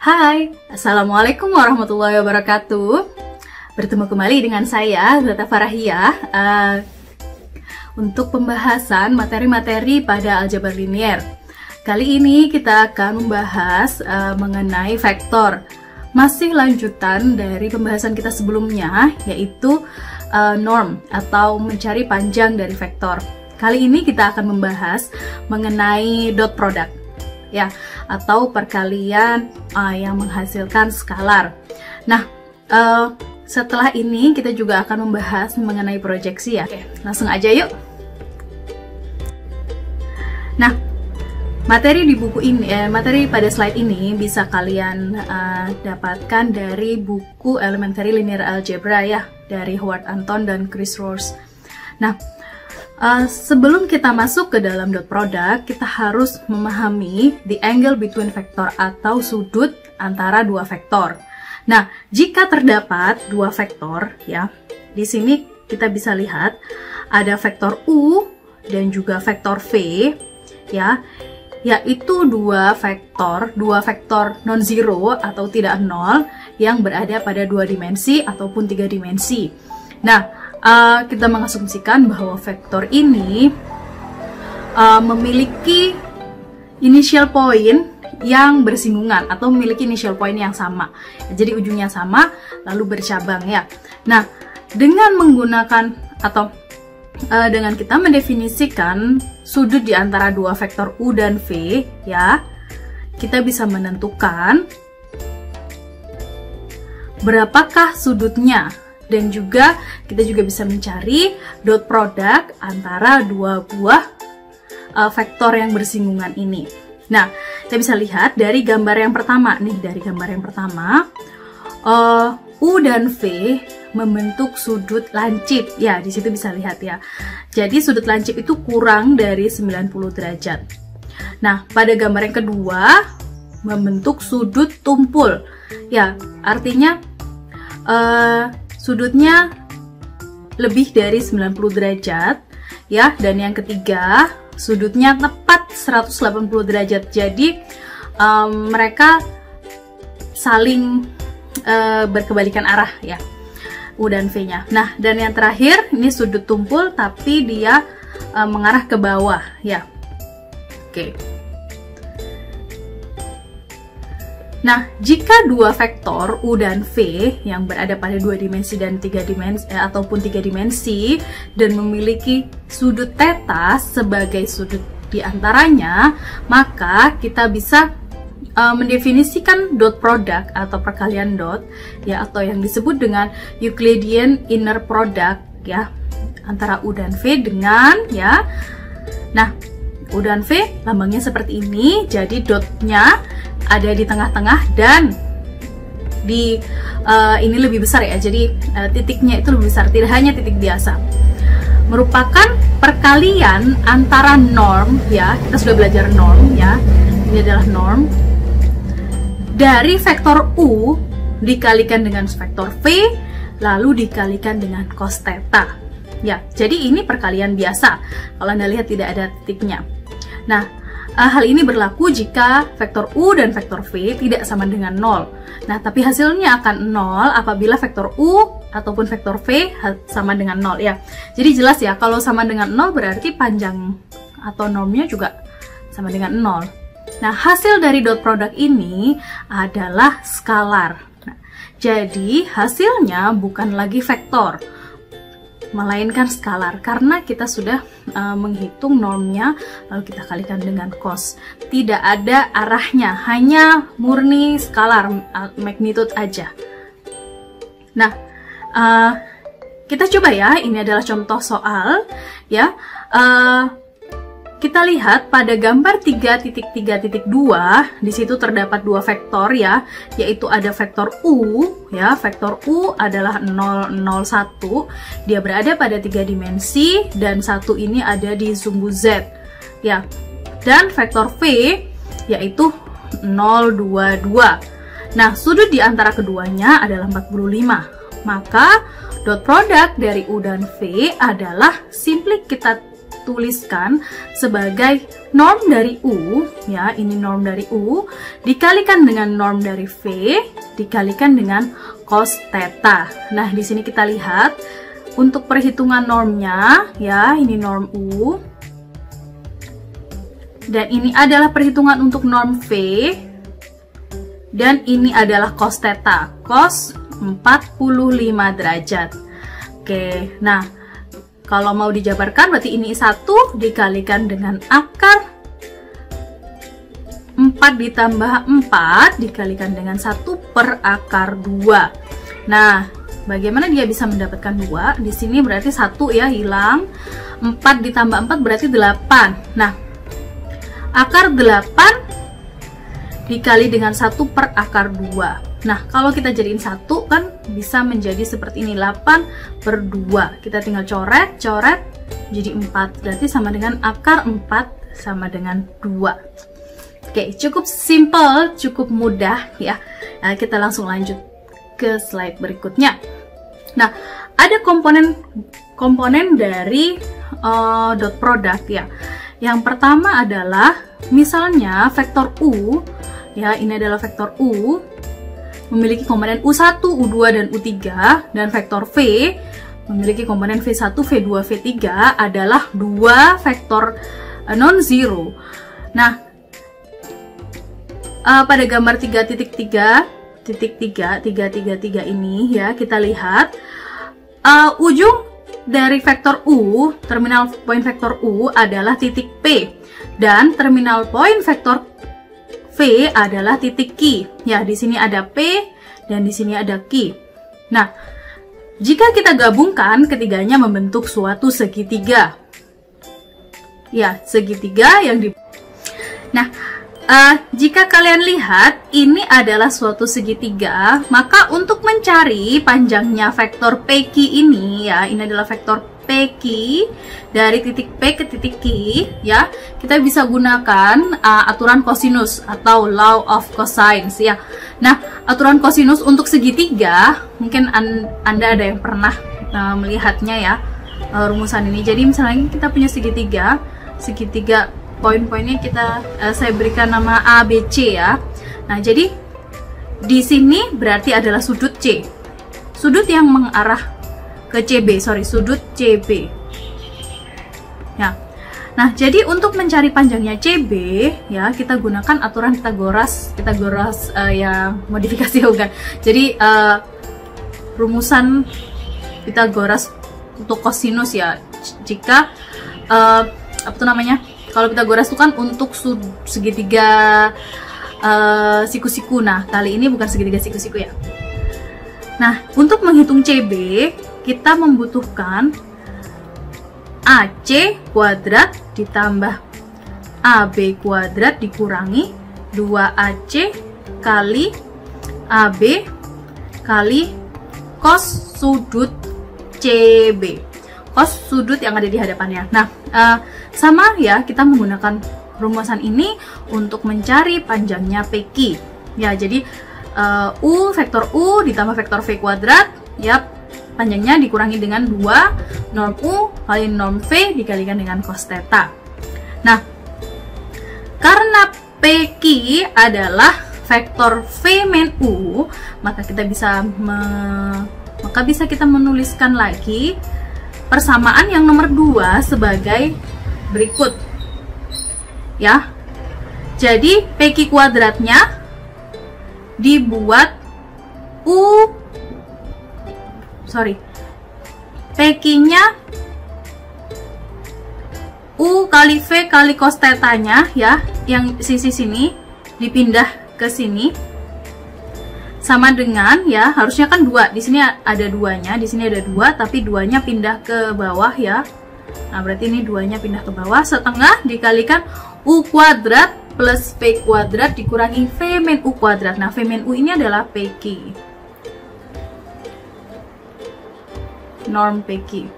Hai, Assalamualaikum warahmatullahi wabarakatuh. Bertemu kembali dengan saya, Zata Farahiyah, untuk pembahasan materi-materi pada aljabar linier. Kali ini kita akan membahas mengenai vektor. Masih lanjutan dari pembahasan kita sebelumnya, yaitu norm atau mencari panjang dari vektor. Kali ini kita akan membahas mengenai dot product, ya, atau perkalian yang menghasilkan skalar. Nah, setelah ini kita juga akan membahas mengenai proyeksi, ya. Oke, langsung aja yuk. Nah, materi di buku ini, materi pada slide ini bisa kalian dapatkan dari buku Elementary Linear Algebra, ya, dari Howard Anton dan Chris Roers. Nah, sebelum kita masuk ke dalam dot product, kita harus memahami the angle between vector atau sudut antara dua vektor. Nah, jika terdapat dua vektor, ya, di sini kita bisa lihat ada vektor U dan juga vektor V, ya, yaitu dua vektor non-zero atau tidak nol yang berada pada dua dimensi ataupun tiga dimensi. Nah, kita mengasumsikan bahwa vektor ini memiliki initial point yang bersinggungan atau memiliki initial point yang sama. Jadi ujungnya sama lalu bercabang, ya. Nah, dengan menggunakan atau dengan kita mendefinisikan sudut di antara dua vektor U dan V, ya, kita bisa menentukan berapakah sudutnya. Dan juga kita juga bisa mencari dot product antara dua buah vektor yang bersinggungan ini. Nah, kita bisa lihat dari gambar yang pertama nih, dari gambar yang pertama, U dan V membentuk sudut lancip. Ya, di situ bisa lihat, ya. Jadi sudut lancip itu kurang dari 90 derajat. Nah, pada gambar yang kedua membentuk sudut tumpul. Ya, artinya sudutnya lebih dari 90 derajat, ya. Dan yang ketiga, sudutnya tepat 180 derajat. Jadi mereka saling berkebalikan arah, ya, U dan V-nya. Nah, dan yang terakhir ini sudut tumpul tapi dia mengarah ke bawah, ya. Oke. Nah, jika dua vektor U dan V yang berada pada dua dimensi dan tiga dimensi ataupun tiga dimensi dan memiliki sudut theta sebagai sudut di antaranya, maka kita bisa mendefinisikan dot product atau perkalian dot, ya, atau yang disebut dengan Euclidean inner product, ya, antara U dan V dengan, ya. Nah, U dan V lambangnya seperti ini, jadi dotnya ada di tengah-tengah dan di ini lebih besar, ya. Jadi titiknya itu lebih besar, tidak hanya titik biasa. Merupakan perkalian antara norm, ya. Kita sudah belajar norm, ya. Ini adalah norm dari vektor U dikalikan dengan vektor V lalu dikalikan dengan cos theta. Ya, jadi ini perkalian biasa. Kalau Anda lihat tidak ada titiknya. Nah, hal ini berlaku jika vektor U dan vektor V tidak sama dengan 0. Nah, tapi hasilnya akan 0 apabila vektor U ataupun vektor V sama dengan 0, ya. Jadi jelas, ya, kalau sama dengan 0 berarti panjang atau normnya juga sama dengan 0. Nah, hasil dari dot product ini adalah skalar. Nah, jadi hasilnya bukan lagi vektor, melainkan skalar, karena kita sudah menghitung normnya lalu kita kalikan dengan cos. Tidak ada arahnya, hanya murni skalar, magnitude aja. Nah, kita coba, ya, ini adalah contoh soal, ya. Kita lihat pada gambar 3.3.2, di situ terdapat dua vektor, ya, yaitu ada vektor U, ya. Vektor U adalah 0, 0, 1. Dia berada pada tiga dimensi dan satu ini ada di sumbu Z, ya. Dan vektor V yaitu 0, 2, 2. Nah, sudut di antara keduanya adalah 45. Maka dot product dari U dan V adalah simply kita tuliskan sebagai norm dari U, ya, ini norm dari U, dikalikan dengan norm dari V, dikalikan dengan cos theta. Nah, di sini kita lihat untuk perhitungan normnya, ya, ini norm U, dan ini adalah perhitungan untuk norm V, dan ini adalah cos theta, cos 45 derajat. Oke, nah, kalau mau dijabarkan berarti ini 1 dikalikan dengan akar 4 ditambah 4 dikalikan dengan 1 per akar 2. Nah, bagaimana dia bisa mendapatkan 2? Di sini berarti 1 ya hilang. 4 ditambah 4 berarti 8. Nah, akar 8 dikali dengan 1 per akar 2. Nah, kalau kita jadiin 1 kan bisa menjadi seperti ini, 8 per 2. Kita tinggal coret jadi 4. Berarti sama dengan akar 4 sama dengan 2. Oke, cukup simple, cukup mudah ya. Nah, kita langsung lanjut ke slide berikutnya. Nah, ada komponen dari dot product ya. Yang pertama adalah misalnya vektor U, ya, ini adalah vektor U memiliki komponen U1, U2, dan U3, dan vektor V memiliki komponen V1, V2, V3 adalah dua vektor non-zero. Nah, pada gambar 3.3 ini ya, kita lihat ujung dari vektor U, terminal point vektor U adalah titik P, dan terminal point vektor V adalah titik Q. Ya, di sini ada P dan di sini ada Q. Nah, jika kita gabungkan ketiganya membentuk suatu segitiga. Ya, segitiga yang di. Nah, jika kalian lihat ini adalah suatu segitiga, maka untuk mencari panjangnya vektor PQ ini, ya, ini adalah vektor PQ dari titik P ke titik Q, ya, kita bisa gunakan aturan kosinus atau law of cosines, ya. Nah, aturan kosinus untuk segitiga mungkin Anda ada yang pernah melihatnya ya, rumusan ini. Jadi misalnya kita punya segitiga poin-poinnya saya berikan nama A, B, C ya. Nah, jadi di sini berarti adalah sudut C, sudut yang mengarah ke CB, sudut CB. Ya. Nah, jadi untuk mencari panjangnya CB, ya, kita gunakan aturan Pitagoras yang modifikasi bukan. Jadi rumusan Pitagoras untuk kosinus ya. Jika apa tuh namanya? Kalau Pitagoras itu kan untuk segitiga siku-siku. Nah, kali ini bukan segitiga siku-siku ya. Nah, untuk menghitung CB, kita membutuhkan AC kuadrat ditambah AB kuadrat dikurangi 2AC kali AB kali cos sudut CB. Cos sudut yang ada di hadapannya. Nah, sama ya, kita menggunakan rumusan ini untuk mencari panjangnya PQ. Ya, jadi vektor U ditambah vektor V kuadrat, ya, panjangnya dikurangi dengan 2 norm U kali norm V dikalikan dengan cos theta. Nah, karena PQ adalah vektor V min U, maka bisa kita menuliskan lagi persamaan yang nomor 2 sebagai berikut. Ya. Jadi PQ kuadratnya dibuat PQ-nya U kali V kali cos theta-nya ya, yang sisi sini dipindah ke sini sama dengan ya, harusnya kan 2. Di sini ada 2-nya, di sini ada 2 tapi 2-nya pindah ke bawah ya. Nah, berarti ini 2-nya pindah ke bawah, setengah dikalikan U kuadrat plus V kuadrat dikurangi V min U kuadrat. Nah, V min U ini adalah PQ. Norm PQ.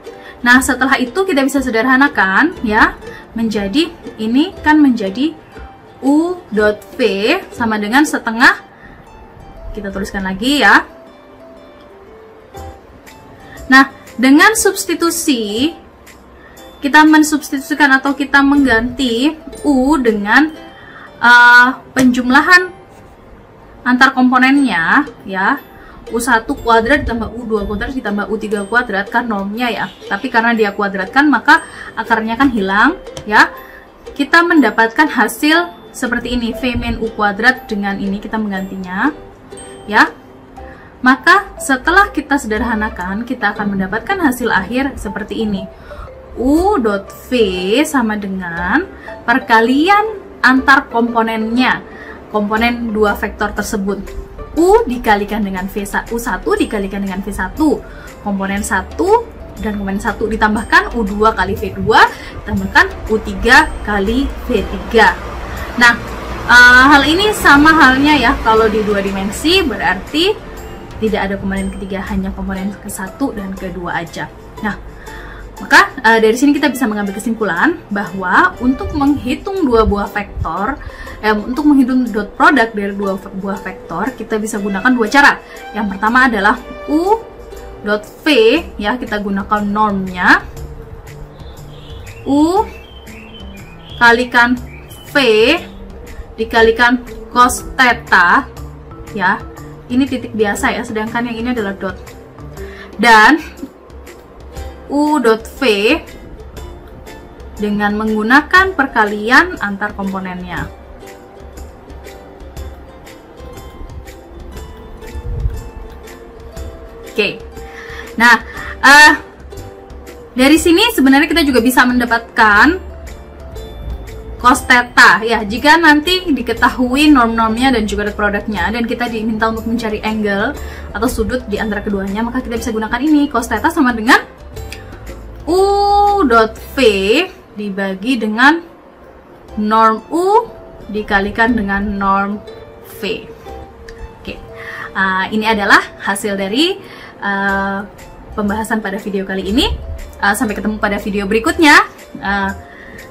Nah, setelah itu kita bisa sederhanakan ya, menjadi ini kan menjadi U dot V sama dengan setengah, kita tuliskan lagi ya. Nah, dengan substitusi kita mensubstitusikan atau kita mengganti U dengan penjumlahan antar komponennya ya, U1 kuadrat ditambah U2 kuadrat ditambah U3 kuadrat kan normnya ya, tapi karena dia kuadratkan maka akarnya kan hilang ya, kita mendapatkan hasil seperti ini, V min U kuadrat. Dengan ini kita menggantinya ya, maka setelah kita sederhanakan kita akan mendapatkan hasil akhir seperti ini, U dot V sama dengan perkalian antar komponennya, komponen dua vektor tersebut. U dikalikan dengan U1 dikalikan dengan V1, komponen 1 dan komponen 1 ditambahkan U2 kali V2 ditambahkan U3 kali V3. Nah, hal ini sama halnya ya, kalau di dua dimensi berarti tidak ada komponen ketiga, hanya komponen ke-1 dan ke-2 aja. Nah, maka dari sini kita bisa mengambil kesimpulan bahwa untuk menghitung dua buah vektor, untuk menghitung dot product dari dua buah vektor, kita bisa gunakan dua cara. Yang pertama adalah U dot V ya, kita gunakan normnya, U kalikan V dikalikan cos theta ya, ini titik biasa ya, sedangkan yang ini adalah dot, dan U dot V dengan menggunakan perkalian antar komponennya. Oke, nah dari sini sebenarnya kita juga bisa mendapatkan cos theta ya, jika nanti diketahui norm-normnya dan juga produknya, dan kita diminta untuk mencari angle atau sudut di antara keduanya, maka kita bisa gunakan ini, cos theta sama dengan U dot V dibagi dengan norm U dikalikan dengan norm V. Oke, ini adalah hasil dari pembahasan pada video kali ini. Sampai ketemu pada video berikutnya.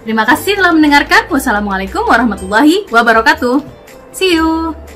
Terima kasih telah mendengarkan. Wassalamualaikum warahmatullahi wabarakatuh. See you.